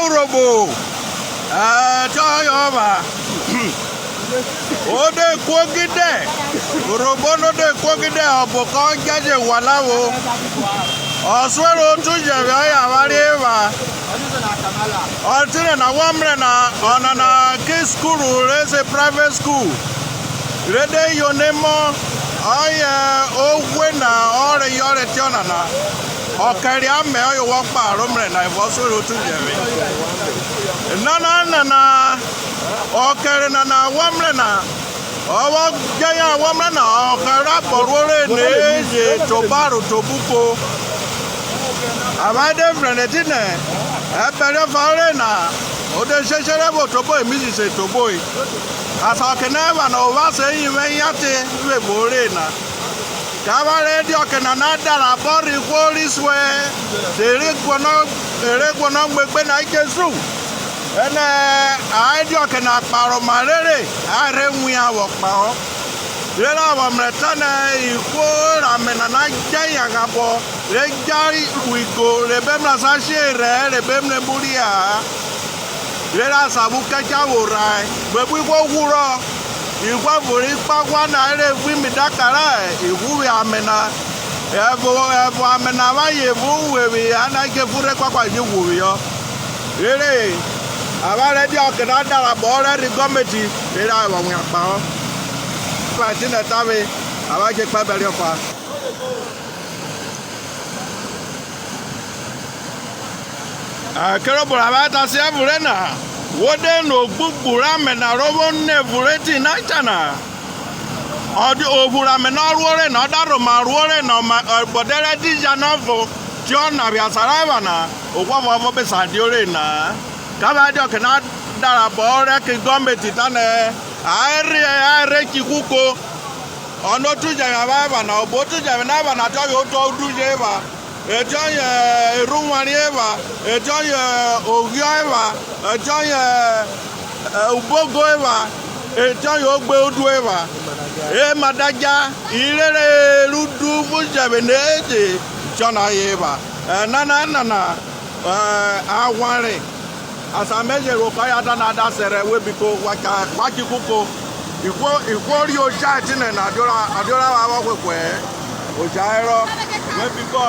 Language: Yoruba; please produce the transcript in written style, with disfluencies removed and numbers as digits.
Robo. Toyoma. O de kwogide. Robo no de kwogide oboko jaje walawo. Oswero tuje ya marieva. Altine na wamre na onana ke school rese private school. Rede yonemo oye ogwe na ore yore tionana. Okari ame oyo wakpa romre na Oswero tuje. Na okere na wamre na owo jaya wamre na okara porore ne tobaru tobuko amade frenetine ebere fare na ode sheshere bo tobo emiji se tobo asa keneva na ova se yiwe yate we bore na kabare di okena na dara bori kworiswe ere gbono gbegbe na Jesu ene aidio kena paro marere are nwi awo pa o rela wa mretana iko ramena na jaya gabo re jari wigo re bemna sa shere re bemne buria rela sabu kacha worai bebu ko wuro igwa bori pagwa na re wi mi dakara iwu amena evo amena wa yevu wewi anake fure kwa yewu yo rere abare di okena dara bore ri gometi rera wa wọn pa o pa ti na tawe abaje pa bere ofa akero bora ba ta se bure na wode no gbugbura me na robo ne bureti na chana odi obura me na ruore na daro ma ruore na bodere di janofo ti ona bi asaraiva na ogwa mo be sadi ore na Kabadi okena dara bore ke gometi tane are kikuko ono tuje baba na obotu je na ba na to yo to duje ba ejo ye runwani eba ejo ye ogyo eba ejo ye ubogo eba ejo ye ogbe odu eba madaja irere rudu bujebe neje jona yeba na aware asa meje ro kaya na da sere we biko waki kuko ikwo ri o ja ti na adora wa wo kwekwe o ja ero we biko